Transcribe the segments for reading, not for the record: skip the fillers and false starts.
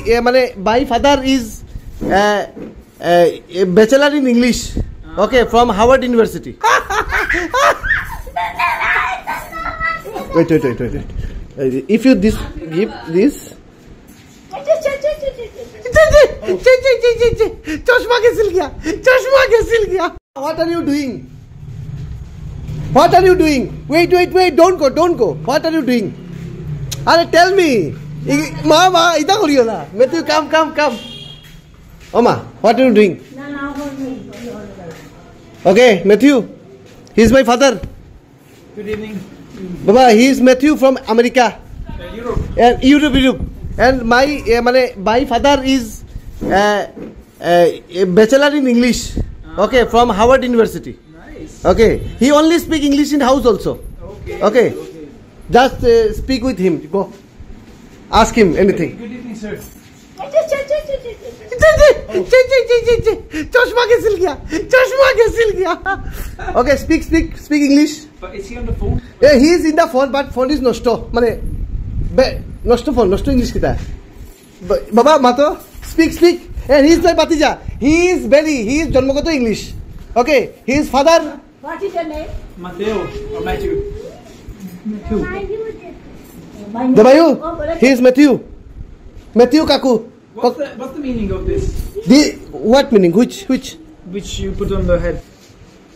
my father is a bachelor in English. Okay, from Harvard University. Wait. If you give this. चश्मा कैसे गया? What are you doing? Wait, don't go. What are you doing? Are tell me. Mama, ita koriyo na. Matthew, come. Oma, what are you doing? Okay, Matthew. He's my father. Good evening. Baba, he is Matthew from America. Europe. And Europe. And my father is a bachelor in English. Okay, from Harvard University. Nice. Okay, he only speak English in house also. Okay. Just speak with him. Go. Ask him anything. Good evening, sir. चश्मा कैसे गया? Okay, speak English. But is he on the phone? Yeah, he is in the phone, but phone is nosto. Nosto English kita. Baba, mato, speak. And he is my Batija. He is Janmogoto English. Okay, his father. What is your name? Mateo or Matthew? Dabayu, he is Matthew. Matthew Kaku. What's the meaning of this? What meaning? Which? Which you put on the head?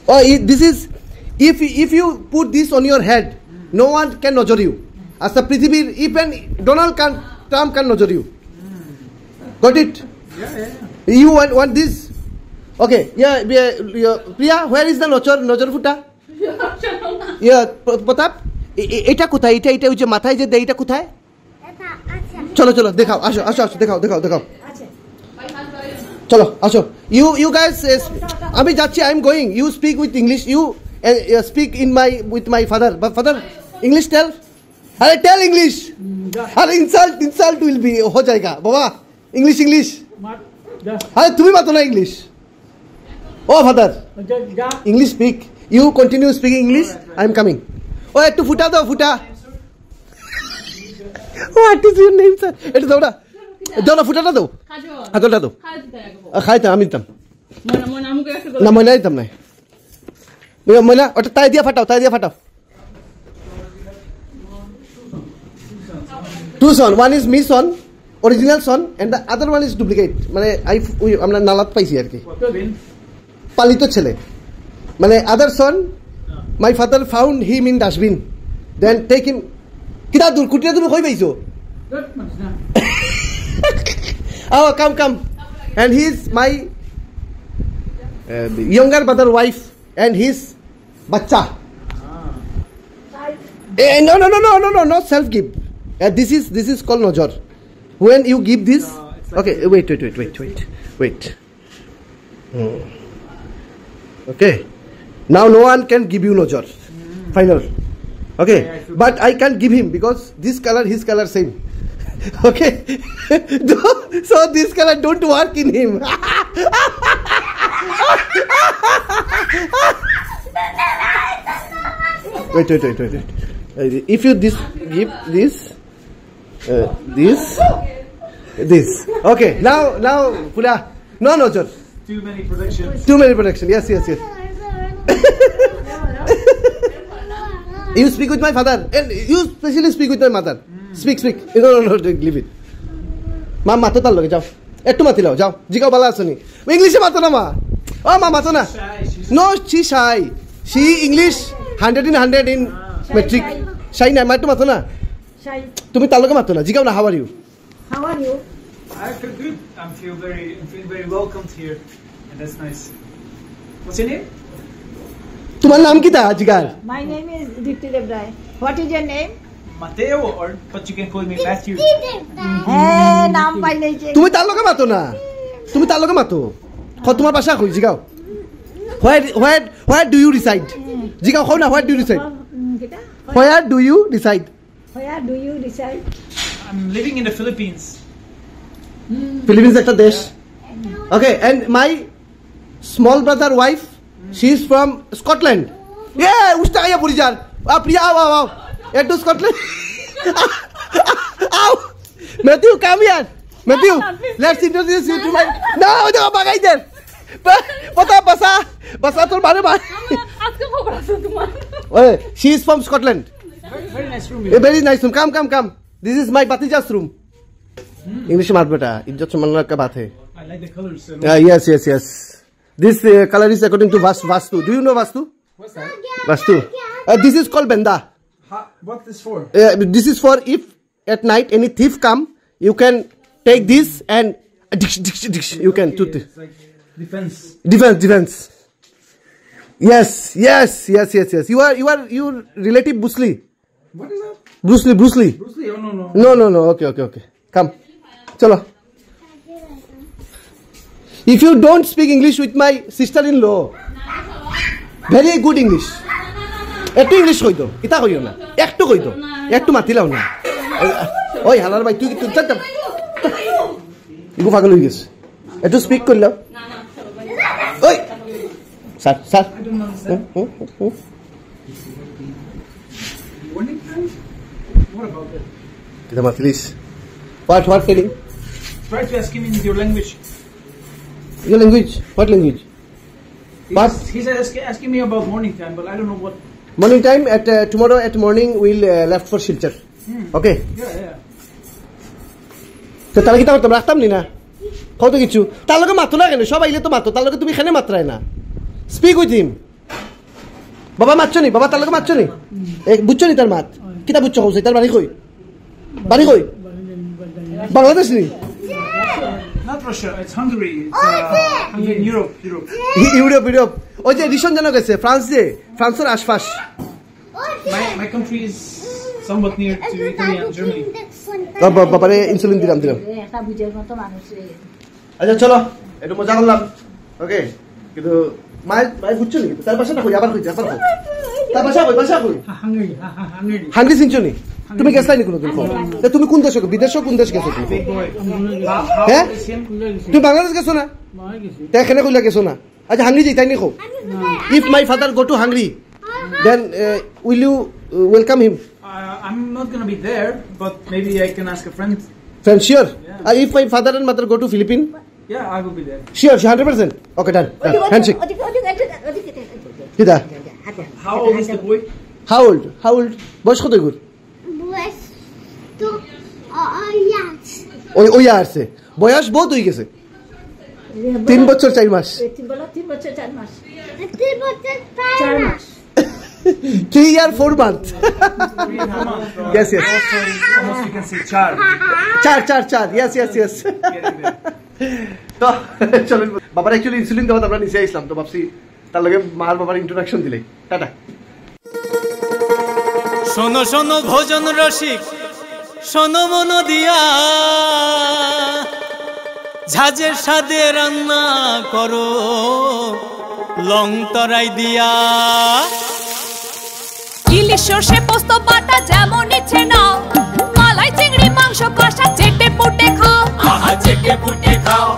Oh, this is if you put this on your head, no one can nojor you. As a Prithibir, even Donald Trump can nojor you. Got it? Yeah. You want this? Okay. Yeah. Priya, where is the nojor futa? Yeah, Pratap. এটা কোথায়? এটা ওই যে মাথায় যে দেয় এটা কোথায়? চলো দেখাও, আসো দেখাও। চলো আসো। You guys, আমি যাচ্ছি, I am going. You speak with English. You speak with my father. But father, English tell. अरे tell English. अरे insult will be हो जाएगा बाबा. English. अरे तुम्ही मातो ना English. Oh father. English speak. You continue speaking English. I am coming. Oh, একটু ফুটা দাও, ফুটা। What is your name, sir? এটা দাও না, ফুটাটা দাও। আদলটা দাও। খাইতাম আমি দিতাম। না ময়না দিতাম না। ময়না ওটা তাই দিয়া ফাটাও। Two son, one is me son, original son, and the other one is duplicate. মানে আমরা নালাত পাইছি আর কি। পালিত ছেলে। মানে other son, my father found him in dustbin. Then take him. কিটা দূর কুটিয়া তুমি কই পাইছো? Oh, come. And he is my younger brother wife and his bacha. No, not self give. This is called nojor. When you give this, okay, wait. Okay. Now no one can give you nojor. Final. Okay, but I can't give him because his color same. Okay, so this color don't work in him. Wait. If you give this. Okay, now Pula. No, sir. Too many production. Yes. You speak with my father, and you specially speak with my mother. Speak. No, leave it. Ma mato tal loge jao. Ettu mati lao jao. Jikao bala asoni. English e mato na ma. Oh ma mato na. No, she shy. She English 100 in 100 in metric. Shy na mato na. Shy. Tumi tal loge mato na. Jikao na, how are you? I feel good. I feel very welcomed here, and that's nice. What's your name? তোমার নাম কি তা জিগার? My name is Dipti Devray. What is your name? Mateo, but you can call me Matthew. নাম পাইলে যে তুমি তার লগে মাতো না। তোমার ভাষা কই জিগাও। Where do you reside? জিগাও কও না, where do you reside? Where do you reside? I'm living in the Philippines. Philippines একটা দেশ। Okay, and my small brother wife, she is from Scotland. Yeah, usta aya purijar. Priya, wow. To Scotland. Ow. Matthew, come here. Matthew, let's introduce you to my. No, no, bagay der. Basa তোর বারে বারে। আজকে খবর আছে তোমার। She is from Scotland. Very nice room. A very nice room. Come. This is my Batija's room. English mat beta. इज्जत से मनना का बात है. I like the colors. Yes. This color is according to Vastu. Do you know Vastu? What's that? Vastu. This is called Benda. What is for? This is for if at night any thief come, you can take this and you can do It's like defense. defense. Yes. You relative Bruce Lee. What is that? Bruce Lee. Bruce Lee? Oh no. No. Okay. Come. Chalo. If you don't speak English with my sister-in-law, very good English. একটু English কইতো কিতা কইও না একটু কইতো একটু মাতিলাও না ওই হালার ভাই তুই চল ইগো পাগল হয়ে গেছে একটু স্পিক করলাও ওই sir I don't understand. Morning time? What about that? কিতা মাতিলিস what feeling Try to ask him in your language. your language what language But- He's asking me about morning time, but I don't know what. morning time at tomorrow at morning we'll left for Silchar okay Yeah. তো তাহলে কি করতাম রাখতাম নি না কত কিছু তার লগে মাতো না কেন সব আইলে তো মাতো তার লগে তুমি এখানে মাত্রায় না স্পিক উইথ হিম বাবা মারছো নি বাবা তার লগে মারছো নি বুঝছো নি তার মাত কিতা বুঝছো কইছে তার বাড়ি কই বাংলাদেশ নি Not Russia. It's Hungary. It's Hungary in Europe. Europe ওই যে রিশন জানো গেছে ফ্রান্সের আশপাশ My country is somewhat near to Italy and Germany. বাবারে ইনসুলিন দিলাম একটা বুঝের মতো মানুষ আচ্ছা চলো একটু মজা করলাম ওকে কিন্তু মায়ের বুঝছো নি তার বাসাটা কই আবার কইছে তার বাসা কই Hungary. হাঙ্গরি চিনছো নি তুমি গেছলাই নি কোনোদিন তুমি কোন দেশে বিদেশ কোন দেশ গেছো তুমি Big boy. হ্যাঁ How is him? তুমি বাংলাদেশ গেছো না তা এখানে কইলা গেছো না আচ্ছা হাঙ্গরি যাই তাই নি কো if my father go to Hungary then will you welcome him I'm not gonna be there, but maybe I can ask a friend. Friend sure if my father and mother go to Philippine Yeah, I will be there. Sure 100% okay done handshake কিদা How old is the boy? How old বয়স কত গুর ওই আসছে বয়স বহুত হয়ে গেছে 3 বছর 4 মাস 3 বছর 4 মাস 3 year 4 month yes Almost you can say char. চার yes Getting there. তো চলুন বাবার অ্যাকচুয়ালি ইনসুলিন দেওয়া আমরা নিচে আসলাম তো ভাবছি তার লগে মার বাবার ইন্ট্রোডাকশন দিলে টাটা শোনো ভোজন রসিক শোনো মন দিয়া ঝাঁঝের স্বাদে রান্না করো লং তরাই দিয়া ইলিশ সর্ষে পোস্ত বাটা যেমন ইচ্ছে নাও মালাই চিংড়ি মাংস কষা চেটে পুটে খাও আহা চেটে পুটে খাও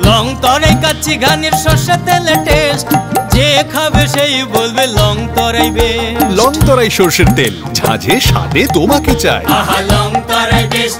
লং তরাই কাচ্চি ঘানির সর্ষে তেলে টেস্ট যে খাবে সেই বলবে লং তরাই বেশ লং তরাই সরষের তেল ঝাঁঝে স্বাদে তোমাকে চাই আহা লং তরাই বেশ